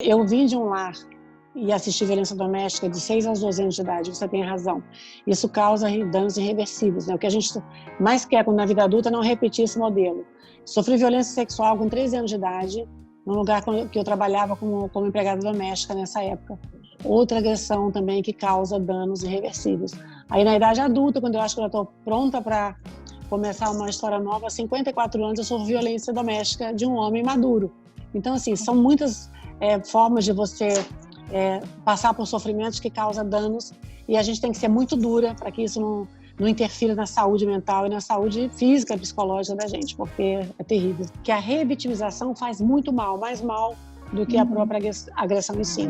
Eu vim de um lar e assisti violência doméstica de 6 aos 12 anos de idade, você tem razão. Isso causa danos irreversíveis, né? O que a gente mais quer na vida adulta é não repetir esse modelo. Sofri violência sexual com 13 anos de idade, num lugar que eu trabalhava como empregada doméstica nessa época. Outra agressão também que causa danos irreversíveis. Aí na idade adulta, quando eu acho que eu estou pronta para começar uma história nova, aos 54 anos eu sofro violência doméstica de um homem maduro. Então, assim, são muitas formas de você passar por sofrimentos que causam danos, e a gente tem que ser muito dura para que isso não interfira na saúde mental e na saúde física e psicológica da gente, porque é terrível. Que a revitimização faz muito mal, mais mal do que a própria agressão em si.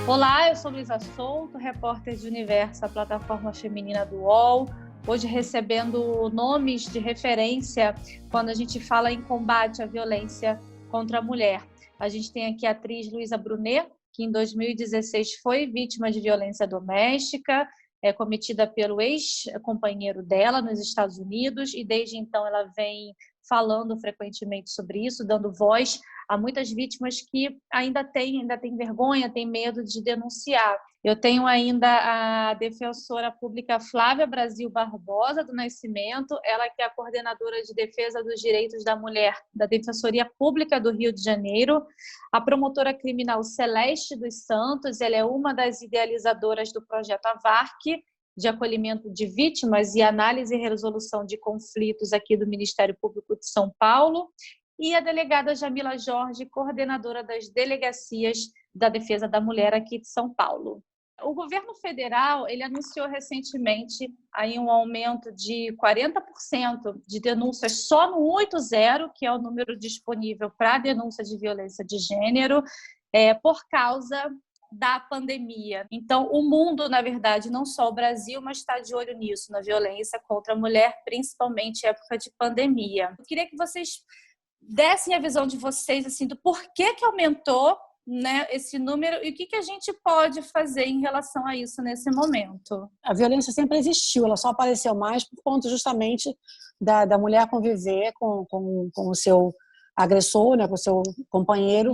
Olá, eu sou Luísa Souto, repórter de Universo, a plataforma feminina do UOL. Hoje recebendo nomes de referência quando a gente fala em combate à violência contra a mulher. A gente tem aqui a atriz Luísa Brunet, que em 2016 foi vítima de violência doméstica, cometida pelo ex-companheiro dela nos Estados Unidos, e desde então ela vem falando frequentemente sobre isso, dando voz a muitas vítimas que ainda têm vergonha, têm medo de denunciar. Eu tenho ainda a defensora pública Flávia Brasil Barbosa do Nascimento, ela que é a coordenadora de defesa dos direitos da mulher da Defensoria Pública do Rio de Janeiro, a promotora criminal Celeste dos Santos, ela é uma das idealizadoras do projeto AVARC, de acolhimento de vítimas e análise e resolução de conflitos aqui do Ministério Público de São Paulo, e a delegada Jamila Jorge, coordenadora das delegacias da Defesa da Mulher aqui de São Paulo. O governo federal ele anunciou recentemente aí um aumento de 40% de denúncias só no 80, que é o número disponível para a denúncia de violência de gênero, por causa da pandemia. Então, o mundo, na verdade, não só o Brasil, mas está de olho nisso, na violência contra a mulher, principalmente em época de pandemia. Eu queria que vocês dessem a visão de vocês assim, do porquê que aumentou, né, esse número, e o que a gente pode fazer em relação a isso nesse momento. A violência sempre existiu, ela só apareceu mais por conta justamente da mulher conviver com o seu agressor, né, com o seu companheiro,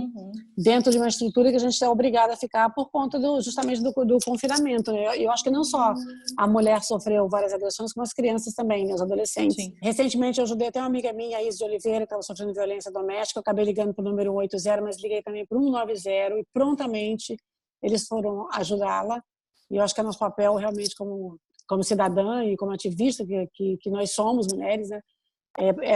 dentro de uma estrutura que a gente é obrigada a ficar por conta justamente do confinamento. Né? Eu acho que não só a mulher sofreu várias agressões, como as crianças também, né, os adolescentes. Sim. Recentemente eu ajudei até uma amiga minha, a Isis de Oliveira, que estava sofrendo violência doméstica, eu acabei ligando para o número 180, mas liguei também para o 190 e prontamente eles foram ajudá-la. E eu acho que é nosso papel realmente como cidadã e como ativista que nós somos, mulheres, né?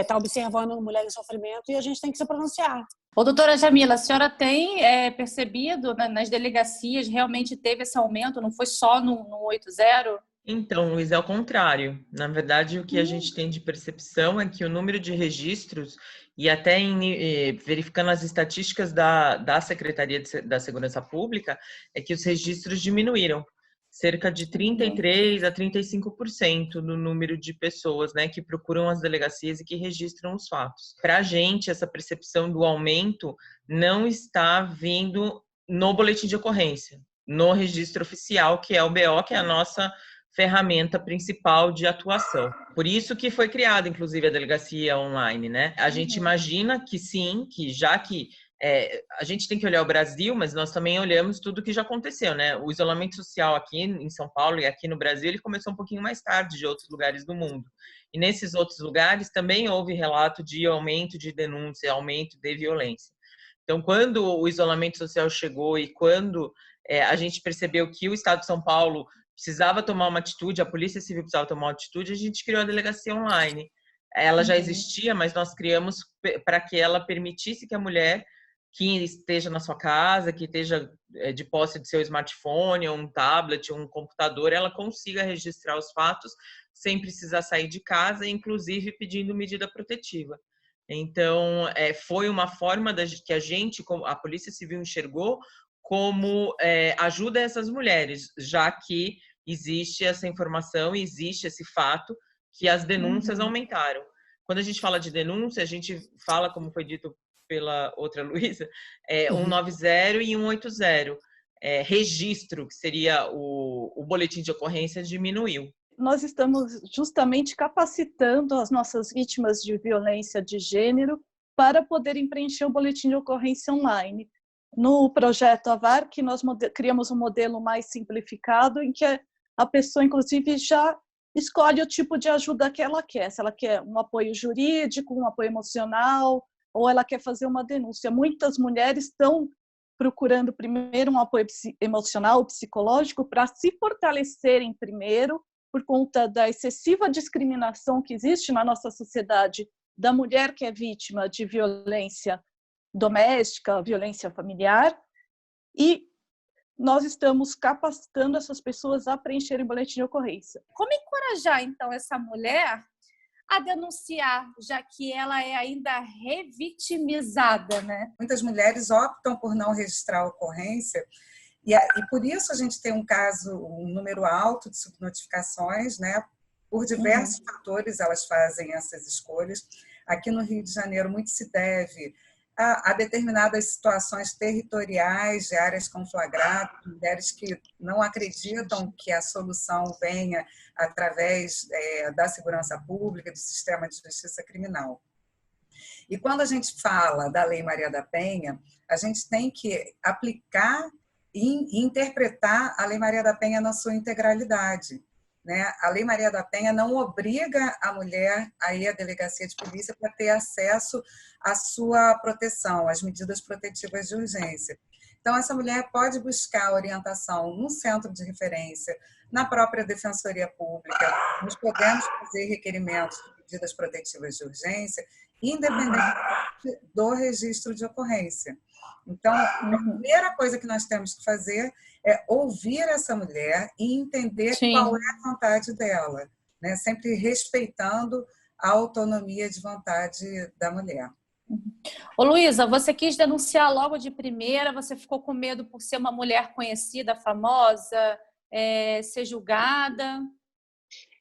Tá observando mulher em sofrimento e a gente tem que se pronunciar. Doutora Jamila, a senhora tem percebido nas delegacias, realmente teve esse aumento, não foi só no 80? Então, Luiz, é o contrário. Na verdade, o que a gente tem de percepção é que o número de registros, e até verificando as estatísticas da Secretaria da Segurança Pública, é que os registros diminuíram. Cerca de 33% a 35% no número de pessoas, né, que procuram as delegacias e que registram os fatos. Para a gente, essa percepção do aumento não está vindo no boletim de ocorrência, no registro oficial, que é o BO, que é a nossa ferramenta principal de atuação. Por isso que foi criada, inclusive, a delegacia online, né? A gente imagina que sim, que já que a gente tem que olhar o Brasil, mas nós também olhamos tudo que já aconteceu, né? O isolamento social aqui em São Paulo e aqui no Brasil, ele começou um pouquinho mais tarde de outros lugares do mundo. E nesses outros lugares também houve relato de aumento de denúncia, aumento de violência. Então, quando o isolamento social chegou e quando a gente percebeu que o Estado de São Paulo precisava tomar uma atitude, a Polícia Civil precisava tomar uma atitude, a gente criou a delegacia online. Ela já existia, mas nós criamos para que ela permitisse que a mulher que esteja na sua casa, que esteja de posse de seu smartphone, ou um tablet, ou um computador, ela consiga registrar os fatos sem precisar sair de casa, inclusive pedindo medida protetiva. Então, foi uma forma que a Polícia Civil enxergou como ajuda a essas mulheres, já que existe essa informação, existe esse fato que as denúncias aumentaram. Quando a gente fala de denúncia, a gente fala, como foi dito pela outra Luísa, 190 e 180. Registro, que seria o boletim de ocorrência, diminuiu. Nós estamos justamente capacitando as nossas vítimas de violência de gênero para poderem preencher o boletim de ocorrência online. No projeto AVARC, nós criamos um modelo mais simplificado, em que a pessoa, inclusive, já escolhe o tipo de ajuda que ela quer. Se ela quer um apoio jurídico, um apoio emocional, ou ela quer fazer uma denúncia. Muitas mulheres estão procurando primeiro um apoio emocional, psicológico, para se fortalecerem primeiro, por conta da excessiva discriminação que existe na nossa sociedade da mulher que é vítima de violência doméstica, violência familiar, e nós estamos capacitando essas pessoas a preencherem o boletim de ocorrência. Como encorajar, então, essa mulher a denunciar, já que ela é ainda revitimizada, né? Muitas mulheres optam por não registrar a ocorrência e por isso a gente tem um número alto de subnotificações, né? Por diversos fatores elas fazem essas escolhas. Aqui no Rio de Janeiro muito se deve a determinadas situações territoriais de áreas conflagradas, mulheres que não acreditam que a solução venha através da segurança pública, do sistema de justiça criminal. E quando a gente fala da Lei Maria da Penha, a gente tem que aplicar e interpretar a Lei Maria da Penha na sua integralidade, né? A Lei Maria da Penha não obriga a mulher a ir à delegacia de polícia para ter acesso à sua proteção, às medidas protetivas de urgência. Então, essa mulher pode buscar orientação no centro de referência, na própria Defensoria Pública. Nós podemos fazer requerimentos de medidas protetivas de urgência, independente do registro de ocorrência. Então, a primeira coisa que nós temos que fazer é ouvir essa mulher e entender qual é a vontade dela, né? Sempre respeitando a autonomia de vontade da mulher. Ô, Luísa, você quis denunciar logo de primeira, você ficou com medo por ser uma mulher conhecida, famosa, ser julgada?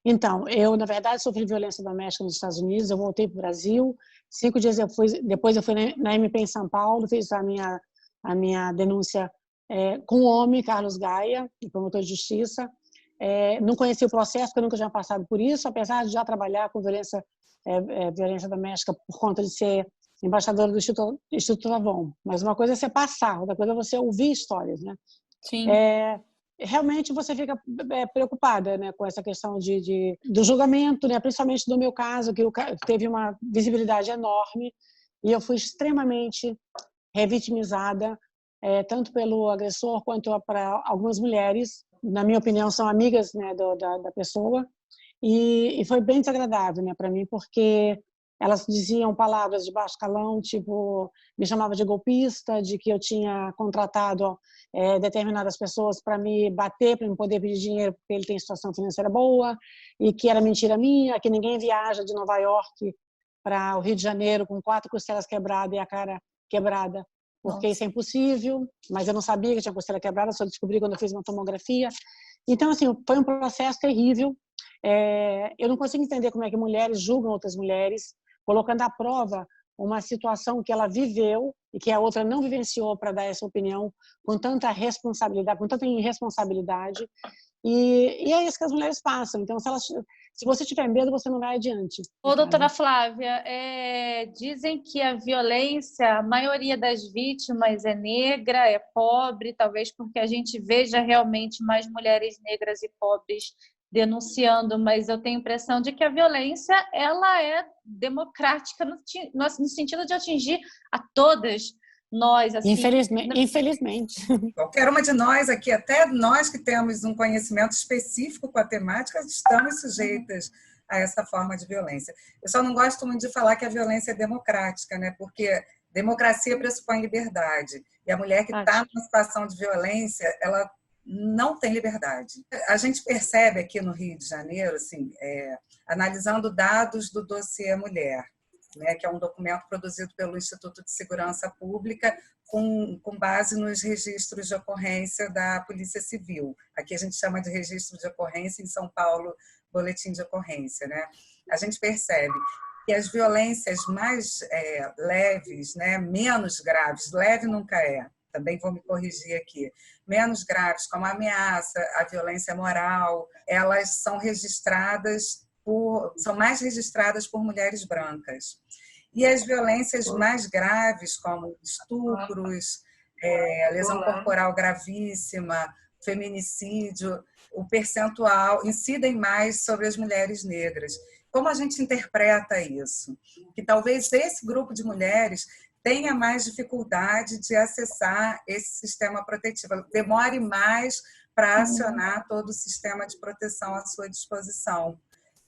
Então, eu, na verdade, sofri violência doméstica nos Estados Unidos, eu voltei para o Brasil, 5 dias depois eu fui na MP em São Paulo, fiz a minha denúncia com o homem, Carlos Gaia, promotor de justiça. Não conheci o processo, porque eu nunca tinha passado por isso, apesar de já trabalhar com violência doméstica por conta de ser embaixadora do Instituto Avon. Mas uma coisa é você passar, outra coisa é você ouvir histórias, né? Sim. Realmente você fica preocupada, né, com essa questão do julgamento, né, principalmente no meu caso, que teve uma visibilidade enorme e eu fui extremamente revitimizada, tanto pelo agressor quanto para algumas mulheres, na minha opinião, são amigas, né, da pessoa, e foi bem desagradável, né, para mim, porque elas diziam palavras de baixo calão, tipo, me chamava de golpista, de que eu tinha contratado determinadas pessoas para me bater, para me poder pedir dinheiro porque ele tem situação financeira boa, e que era mentira minha, que ninguém viaja de Nova York para o Rio de Janeiro com 4 costelas quebradas e a cara quebrada, porque isso é impossível, mas eu não sabia que tinha costela quebrada, só descobri quando eu fiz uma tomografia. Então, assim, foi um processo terrível. Eu não consigo entender como é que mulheres julgam outras mulheres, colocando à prova uma situação que ela viveu e que a outra não vivenciou para dar essa opinião com tanta responsabilidade, com tanta irresponsabilidade. E é isso que as mulheres passam. Então, se você tiver medo, você não vai adiante. Ô, doutora Flávia, dizem que a violência, a maioria das vítimas é negra, é pobre, talvez porque a gente veja realmente mais mulheres negras e pobres denunciando, mas eu tenho a impressão de que a violência ela é democrática no sentido de atingir a todas nós. Assim. Infelizmente. Qualquer uma de nós aqui, até nós que temos um conhecimento específico com a temática, estamos sujeitas a essa forma de violência. Eu só não gosto muito de falar que a violência é democrática, né? Porque democracia pressupõe liberdade. E a mulher que está numa situação de violência, ela não tem liberdade. A gente percebe aqui no Rio de Janeiro, assim, analisando dados do dossiê Mulher, né, que é um documento produzido pelo Instituto de Segurança Pública com base nos registros de ocorrência da Polícia Civil. Aqui a gente chama de registro de ocorrência, em São Paulo, boletim de ocorrência, né? A gente percebe que as violências mais leves, né, menos graves, leve nunca é, também vou me corrigir aqui, menos graves, como a ameaça, a violência moral, elas são mais registradas por mulheres brancas. E as violências mais graves, como estupros, lesão corporal gravíssima, feminicídio, o percentual incidem mais sobre as mulheres negras. Como a gente interpreta isso? Que talvez esse grupo de mulheres tenha mais dificuldade de acessar esse sistema protetivo, demore mais para acionar todo o sistema de proteção à sua disposição.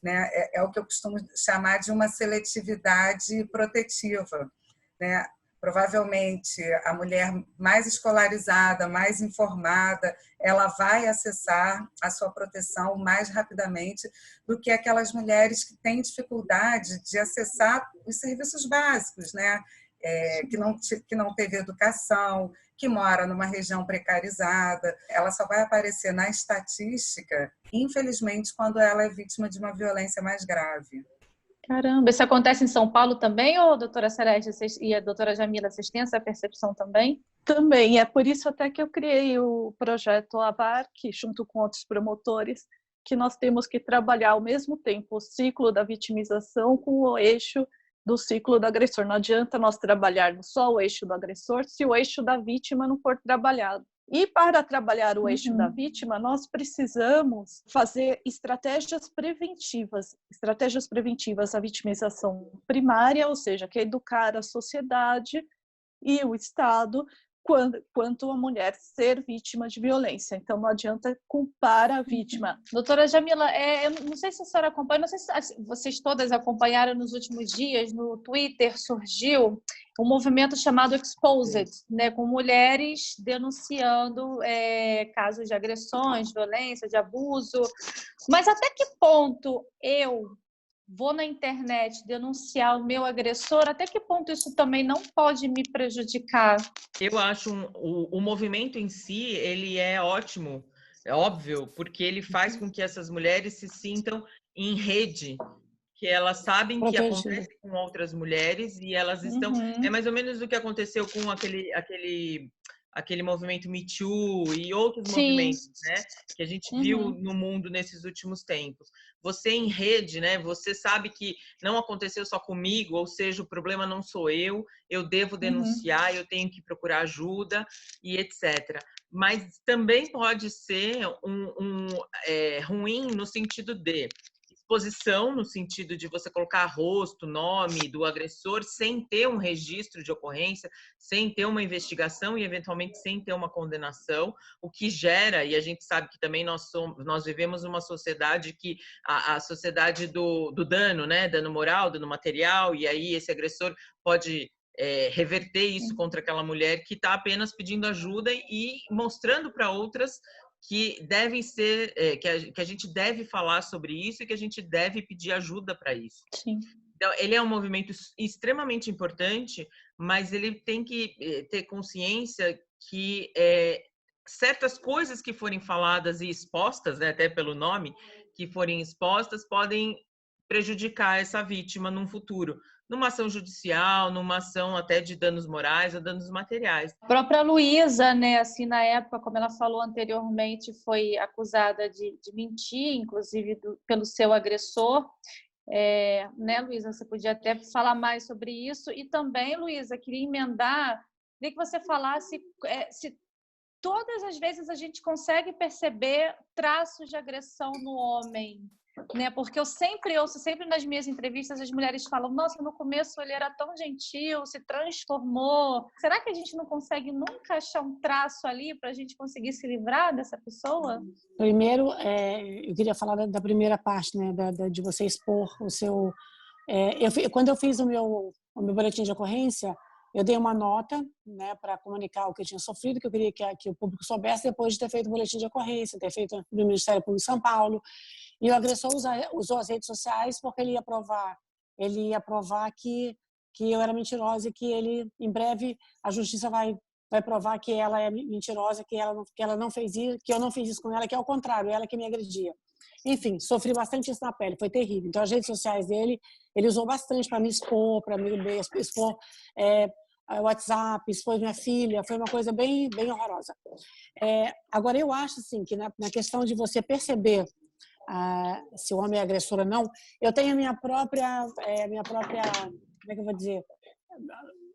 Né? É o que eu costumo chamar de uma seletividade protetiva. Né? Provavelmente, a mulher mais escolarizada, mais informada, ela vai acessar a sua proteção mais rapidamente do que aquelas mulheres que têm dificuldade de acessar os serviços básicos, né? Que não teve educação, que mora numa região precarizada. Ela só vai aparecer na estatística, infelizmente, quando ela é vítima de uma violência mais grave. Caramba, isso acontece em São Paulo também, ou doutora Celeste e a doutora Jamila, vocês têm essa percepção também? Também, é por isso até que eu criei o projeto AVARC, junto com outros promotores, que nós temos que trabalhar ao mesmo tempo o ciclo da vitimização com o eixo do ciclo do agressor. Não adianta nós trabalharmos só o eixo do agressor se o eixo da vítima não for trabalhado. E para trabalhar o eixo da vítima, nós precisamos fazer estratégias preventivas à vitimização primária, ou seja, que é educar a sociedade e o Estado quanto a mulher ser vítima de violência. Então, não adianta culpar a vítima. Doutora Jamila, eu não sei se a senhora acompanha, não sei se vocês todas acompanharam nos últimos dias, no Twitter surgiu um movimento chamado Exposed, né, com mulheres denunciando casos de agressões, violência, de abuso. Mas até que ponto eu vou na internet denunciar o meu agressor, até que ponto isso também não pode me prejudicar? Eu acho o movimento em si, ele é ótimo, é óbvio, porque ele faz com que essas mulheres se sintam em rede, que elas sabem que acontece com outras mulheres e elas estão... É mais ou menos o que aconteceu com aquele movimento Me Too e outros movimentos, né, que a gente viu no mundo nesses últimos tempos. Você em rede, né, você sabe que não aconteceu só comigo, ou seja, o problema não sou eu devo denunciar, eu tenho que procurar ajuda e etc. Mas também pode ser ruim no sentido de exposição, no sentido de você colocar rosto, nome do agressor, sem ter um registro de ocorrência, sem ter uma investigação e, eventualmente, sem ter uma condenação, o que gera, e a gente sabe que também nós vivemos uma sociedade que, a sociedade do dano, né? Dano moral, dano material, e aí esse agressor pode reverter isso contra aquela mulher que está apenas pedindo ajuda e mostrando para outras que devem ser, que a gente deve falar sobre isso e que a gente deve pedir ajuda para isso. Sim. Então, ele é um movimento extremamente importante, mas ele tem que ter consciência que certas coisas que forem faladas e expostas, né, até pelo nome, que forem expostas, podem prejudicar essa vítima num futuro, numa ação judicial, numa ação até de danos morais ou danos materiais. A própria Luísa, né, assim, na época, como ela falou anteriormente, foi acusada de mentir, inclusive pelo seu agressor. Né, Luísa, você podia até falar mais sobre isso. E também, Luísa, queria que você falasse se todas as vezes a gente consegue perceber traços de agressão no homem, né? Porque eu sempre ouço, sempre nas minhas entrevistas, as mulheres falam: nossa, no começo ele era tão gentil, se transformou. Será que a gente não consegue nunca achar um traço ali para a gente conseguir se livrar dessa pessoa? Primeiro, eu queria falar da primeira parte, né? De você expor o seu... quando eu fiz o meu boletim de ocorrência, eu dei uma nota, né, para comunicar o que eu tinha sofrido, que eu queria que o público soubesse depois de ter feito o boletim de ocorrência, ter feito no Ministério Público de São Paulo. E o agressor usou as redes sociais porque ele ia provar que eu era mentirosa e que ele, em breve, a justiça vai provar que ela é mentirosa, que ela não fez isso, que eu não fiz isso com ela, que é o contrário, ela que me agredia. Enfim, sofri bastante isso na pele, foi terrível. Então, as redes sociais dele, ele usou bastante para me expor, para me expor WhatsApp, expôs minha filha, foi uma coisa bem, bem horrorosa. Agora, eu acho assim, que na questão de você perceber se o homem é agressor ou não, eu tenho a minha própria, como é que eu vou dizer?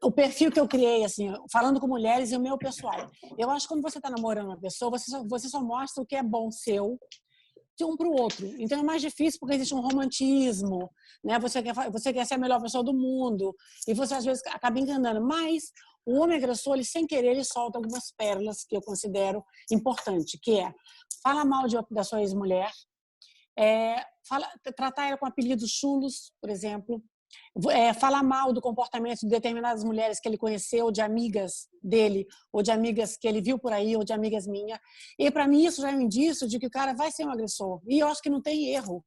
O perfil que eu criei, assim, falando com mulheres e o meu pessoal. Eu acho que quando você está namorando uma pessoa, você só mostra o que é bom seu de um para o outro. Então é mais difícil porque existe um romantismo, né? Você quer ser a melhor pessoa do mundo e você às vezes acaba enganando. Mas o homem agressor, ele sem querer, ele solta algumas pérolas que eu considero importante, que é fala mal da sua ex-mulher, tratar ela com apelidos chulos, por exemplo, falar mal do comportamento de determinadas mulheres que ele conheceu, de amigas dele, ou de amigas que ele viu por aí, ou de amigas minhas. E para mim isso já é um indício de que o cara vai ser um agressor. E eu acho que não tem erro,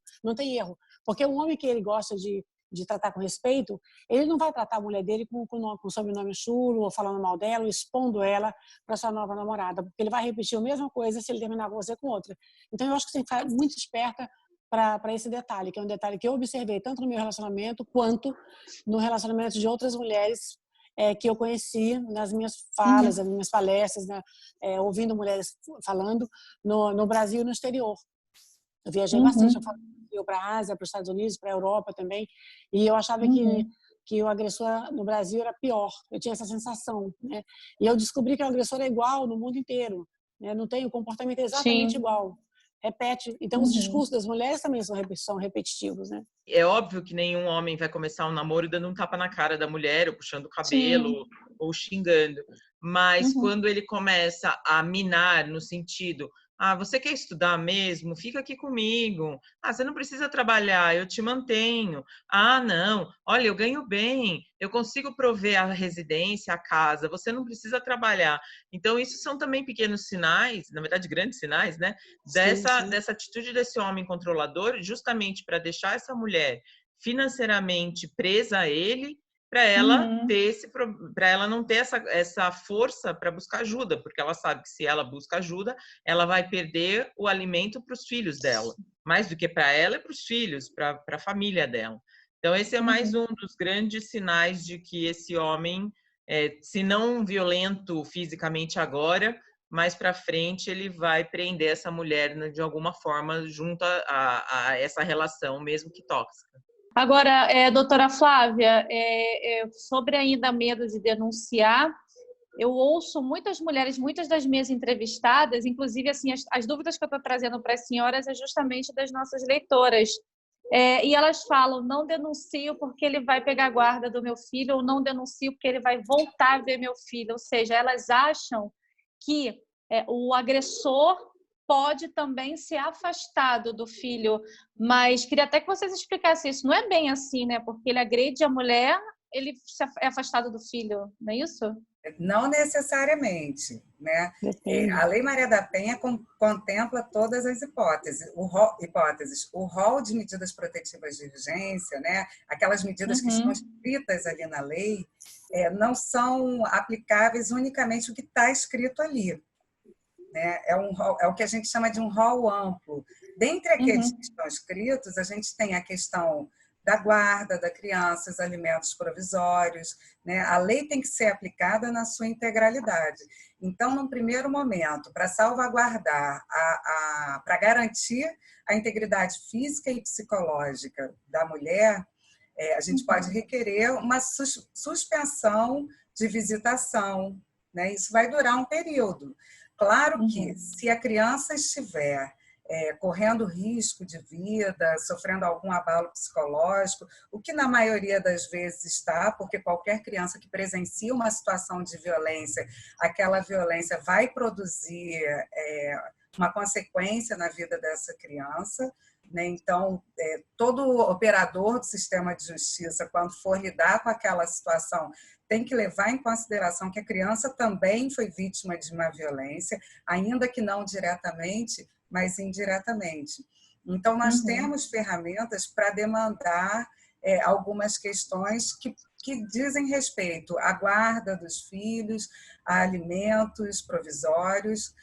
porque o homem que ele gosta de tratar com respeito, ele não vai tratar a mulher dele com sobrenome chulo, ou falando mal dela, ou expondo ela para sua nova namorada, porque ele vai repetir a mesma coisa se ele terminar com você com outra. Então eu acho que você tem que ficar muito esperta para esse detalhe, que é um detalhe que eu observei tanto no meu relacionamento quanto no relacionamento de outras mulheres que eu conheci nas minhas falas, nas minhas palestras, né, ouvindo mulheres falando no Brasil e no exterior. Eu viajei bastante, eu para a Ásia, para os Estados Unidos, para a Europa também, e eu achava que o agressor no Brasil era pior. Eu tinha essa sensação, né? E eu descobri que o agressor é igual no mundo inteiro, né? Não tem, o comportamento é exatamente igual. Repete. Então, os discursos das mulheres também são repetitivos, né? É óbvio que nenhum homem vai começar um namoro dando um tapa na cara da mulher, ou puxando o cabelo, ou xingando. Mas quando ele começa a minar no sentido, você quer estudar mesmo? Fica aqui comigo. Você não precisa trabalhar, eu te mantenho. Não, olha, eu ganho bem, eu consigo prover a residência, a casa, você não precisa trabalhar. Então, isso são também pequenos sinais, na verdade, grandes sinais, né? Dessa atitude desse homem controlador, justamente para deixar essa mulher financeiramente presa a ele, para ela não ter essa força para buscar ajuda, porque ela sabe que se ela busca ajuda, ela vai perder o alimento para os filhos dela, mais do que para ela e para os filhos, para a família dela. Então, esse é mais um dos grandes sinais de que esse homem, se não violento fisicamente agora, mais para frente ele vai prender essa mulher de alguma forma junto a essa relação, mesmo que tóxica. Agora, doutora Flávia, sobre ainda medo de denunciar, eu ouço muitas mulheres, muitas das minhas entrevistadas, inclusive assim, as dúvidas que eu estou trazendo para as senhoras é justamente das nossas leitoras. E elas falam, não denuncio porque ele vai pegar a guarda do meu filho, ou não denuncio porque ele vai voltar a ver meu filho. Ou seja, elas acham que o agressor pode também ser afastado do filho, mas queria até que vocês explicassem isso. Não é bem assim, né? Porque ele agride a mulher, ele é afastado do filho, não é isso? Não necessariamente, né? A Lei Maria da Penha contempla todas as hipóteses. O rol de medidas protetivas de urgência, né? Aquelas medidas que estão escritas ali na lei, não são aplicáveis unicamente o que está escrito ali. Né? É o que a gente chama de um rol amplo. Dentre aqueles que estão escritos, a gente tem a questão da guarda da criança, os alimentos provisórios, né? A lei tem que ser aplicada na sua integralidade. Então, num primeiro momento, para salvaguardar, para garantir a integridade física e psicológica da mulher, a gente pode requerer uma suspensão de visitação, né? Isso vai durar um período. Claro que, se a criança estiver correndo risco de vida, sofrendo algum abalo psicológico, o que na maioria das vezes está, porque qualquer criança que presencia uma situação de violência, aquela violência vai produzir uma consequência na vida dessa criança, né? Então, todo operador do sistema de justiça, quando for lidar com aquela situação, tem que levar em consideração que a criança também foi vítima de uma violência, ainda que não diretamente, mas indiretamente. Então, nós temos ferramentas para demandar algumas questões que dizem respeito à guarda dos filhos, a alimentos provisórios,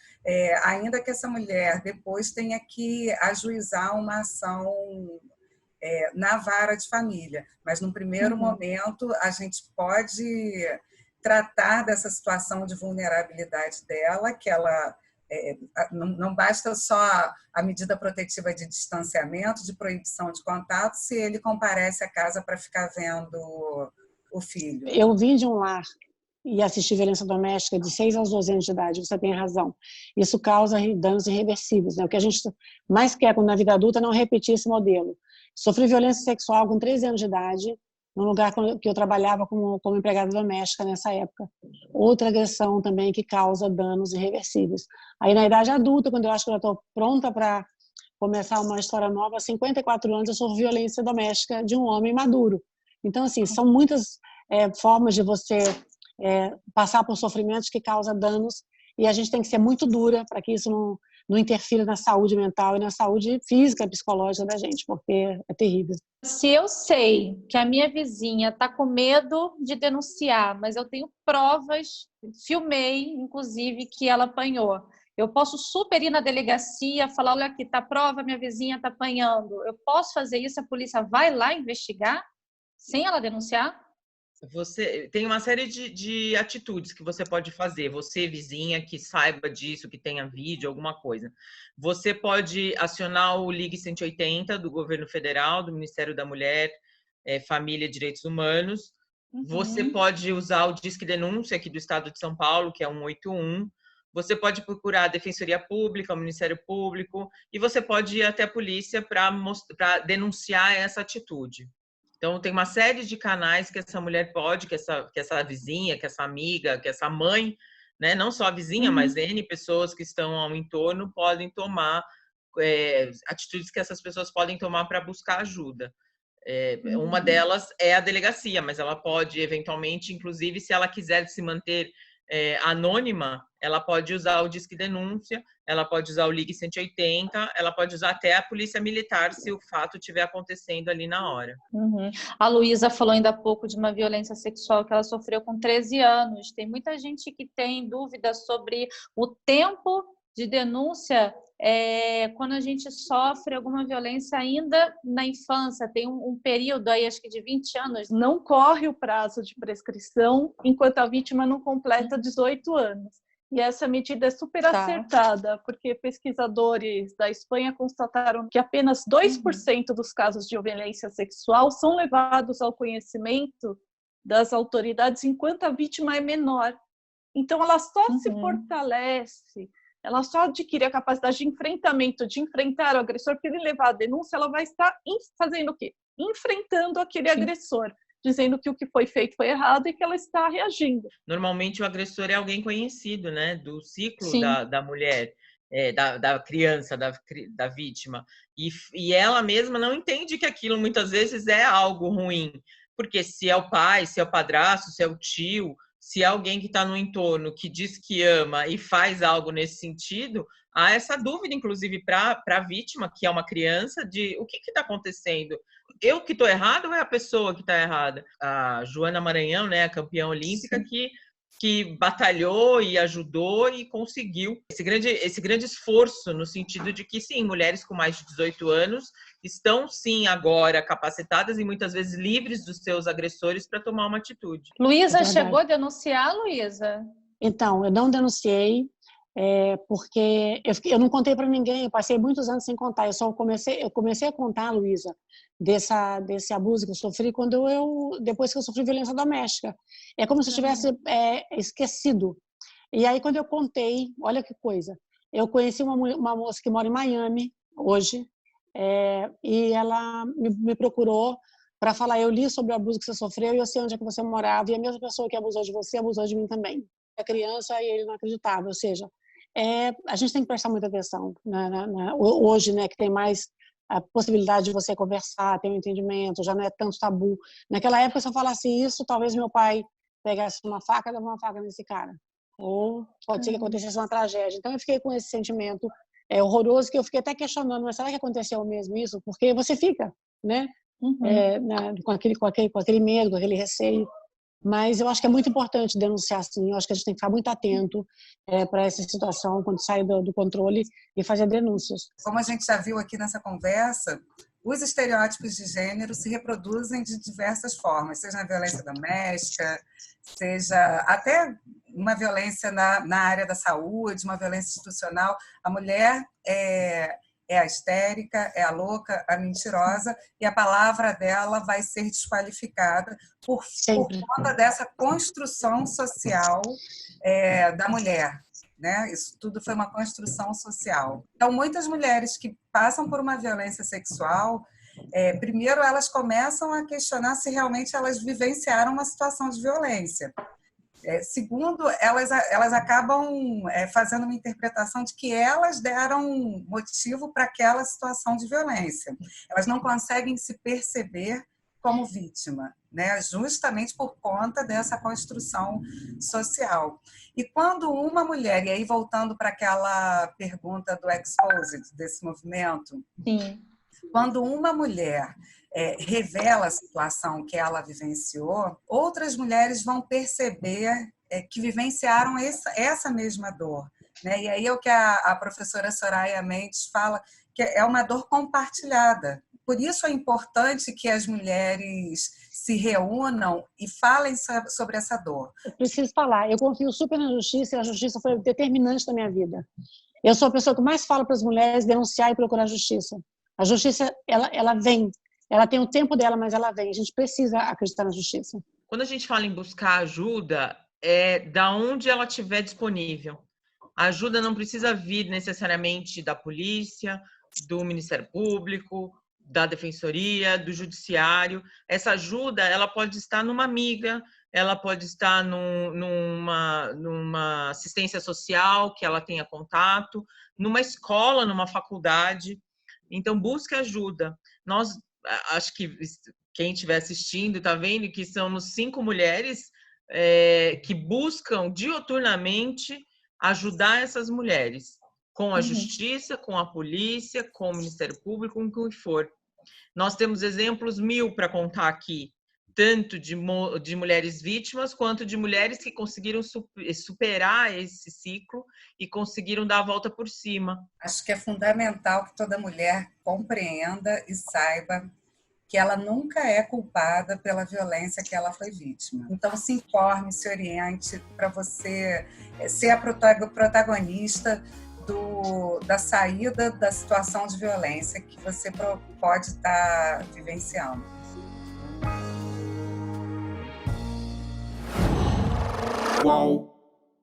ainda que essa mulher depois tenha que ajuizar uma ação na vara de família. Mas, num primeiro momento, a gente pode tratar dessa situação de vulnerabilidade dela, que ela não basta só a medida protetiva de distanciamento, de proibição de contato, se ele comparece à casa para ficar vendo o filho. Eu vim de um lar e assisti violência doméstica de 6 aos 12 anos de idade, você tem razão. Isso causa danos irreversíveis, né? O que a gente mais quer na vida adulta é não repetir esse modelo. Sofri violência sexual com 13 anos de idade, num lugar que eu trabalhava como empregada doméstica nessa época. Outra agressão também que causa danos irreversíveis. Aí na idade adulta, quando eu acho que eu estou pronta para começar uma história nova, aos 54 anos eu sofro violência doméstica de um homem maduro. Então, assim, são muitas formas de você passar por sofrimentos que causam danos, e a gente tem que ser muito dura para que isso não interfira na saúde mental e na saúde física e psicológica da gente, porque é terrível. Se eu sei que a minha vizinha está com medo de denunciar, mas eu tenho provas, filmei, inclusive, que ela apanhou, eu posso super ir na delegacia, falar, olha aqui, tá prova, minha vizinha está apanhando. Eu posso fazer isso, a polícia vai lá investigar sem ela denunciar? Você tem uma série de atitudes que você pode fazer. Você, vizinha, que saiba disso, que tenha vídeo, alguma coisa. Você pode acionar o Ligue 180 do governo federal, do Ministério da Mulher, Família e Direitos Humanos. Uhum. Você pode usar o Disque Denúncia aqui do Estado de São Paulo, que é 181. Você pode procurar a Defensoria Pública, o Ministério Público, e você pode ir até a polícia para denunciar essa atitude. Então, tem uma série de canais que essa mulher pode, que essa vizinha, que essa amiga, que essa mãe, né? Não só a vizinha, mas N pessoas que estão ao entorno podem tomar atitudes que essas pessoas podem tomar para buscar ajuda. Uma delas é a delegacia, mas ela pode, eventualmente, inclusive, se ela quiser se manter anônima, ela pode usar o Disque Denúncia, ela pode usar o Ligue 180, ela pode usar até a Polícia Militar se o fato estiver acontecendo ali na hora. Uhum. A Luísa falou ainda há pouco de uma violência sexual que ela sofreu com 13 anos. Tem muita gente que tem dúvidas sobre o tempo de denúncia quando a gente sofre alguma violência ainda na infância. Tem um período aí, acho que de 20 anos. Não corre o prazo de prescrição enquanto a vítima não completa 18 anos. E essa medida é super acertada, porque pesquisadores da Espanha constataram que apenas 2% dos casos de violência sexual são levados ao conhecimento das autoridades enquanto a vítima é menor. Então, ela só se fortalece, ela só adquire a capacidade de enfrentamento, de enfrentar o agressor, porque ele levar a denúncia, ela vai estar fazendo o quê? Enfrentando aquele agressor, dizendo que o que foi feito foi errado e que ela está reagindo. Normalmente o agressor é alguém conhecido, né? Do ciclo da mulher, da criança, da vítima. E ela mesma não entende que aquilo muitas vezes é algo ruim. Porque se é o pai, se é o padrasto, se é o tio, se é alguém que está no entorno que diz que ama e faz algo nesse sentido, há essa dúvida, inclusive, para a vítima, que é uma criança, de o que está acontecendo? Eu que estou errado ou é a pessoa que está errada? A Joana Maranhão, né, a campeã olímpica, que batalhou e ajudou e conseguiu esse grande esforço no sentido de que, sim, mulheres com mais de 18 anos estão, sim, agora capacitadas e muitas vezes livres dos seus agressores para tomar uma atitude. Luísa, chegou a denunciar, Luísa? Então, eu não denunciei, porque eu não contei para ninguém, eu passei muitos anos sem contar, eu comecei a contar, Luísa, desse abuso que eu sofri depois que eu sofri violência doméstica. É como se eu tivesse esquecido. E aí, quando eu contei, olha que coisa, eu conheci uma moça que mora em Miami, hoje, e ela me procurou para falar, eu li sobre o abuso que você sofreu e eu sei onde é que você morava, e a mesma pessoa que abusou de você, abusou de mim também. A criança, e ele não acreditava, ou seja, a gente tem que prestar muita atenção hoje, né, que tem mais a possibilidade de você conversar, ter um entendimento, já não é tanto tabu. Naquela época, se eu falasse isso, talvez meu pai pegasse uma faca e dava uma faca nesse cara. Ou pode ser que acontecesse uma tragédia. Então, eu fiquei com esse sentimento horroroso, que eu fiquei até questionando, mas será que aconteceu mesmo isso? Porque você fica, né, com aquele medo, com aquele receio. Mas eu acho que é muito importante denunciar, sim. Eu acho que a gente tem que ficar muito atento para essa situação, quando sai do controle, e fazer denúncias. Como a gente já viu aqui nessa conversa, os estereótipos de gênero se reproduzem de diversas formas, seja na violência doméstica, seja até uma violência na área da saúde, uma violência institucional. A mulher é a histérica, é a louca, a mentirosa, e a palavra dela vai ser desqualificada por conta dessa construção social da mulher. Né? Isso tudo foi uma construção social. Então, muitas mulheres que passam por uma violência sexual, primeiro elas começam a questionar se realmente elas vivenciaram uma situação de violência. Segundo, elas acabam fazendo uma interpretação de que elas deram motivo para aquela situação de violência. Elas não conseguem se perceber como vítima, né? Justamente por conta dessa construção social. E quando uma mulher, e aí voltando para aquela pergunta do Exposed, desse movimento, sim, quando uma mulher revela a situação que ela vivenciou, outras mulheres vão perceber que vivenciaram essa mesma dor. Né? E aí é o que a professora Soraya Mendes fala, que é uma dor compartilhada. Por isso é importante que as mulheres se reúnam e falem sobre essa dor. Eu preciso falar, eu confio super na justiça, e a justiça foi determinante na minha vida. Eu sou a pessoa que mais fala para as mulheres denunciar e procurar justiça. A justiça, ela vem, ela tem o tempo dela, mas ela vem. A gente precisa acreditar na justiça. Quando a gente fala em buscar ajuda, é da onde ela estiver disponível. A ajuda não precisa vir necessariamente da polícia, do Ministério Público, da Defensoria, do Judiciário. Essa ajuda, ela pode estar numa amiga, ela pode estar numa assistência social que ela tenha contato, numa escola, numa faculdade. Então, busque ajuda. Nós, acho que quem estiver assistindo está vendo que somos 5 mulheres que buscam diuturnamente ajudar essas mulheres, com a justiça, com a polícia, com o Ministério Público, com o que for. Nós temos exemplos 1000 para contar aqui, tanto de mulheres vítimas, quanto de mulheres que conseguiram superar esse ciclo e conseguiram dar a volta por cima. Acho que é fundamental que toda mulher compreenda e saiba que ela nunca é culpada pela violência que ela foi vítima. Então, se informe, se oriente para você ser a protagonista da saída da situação de violência que você pode estar vivenciando. Qual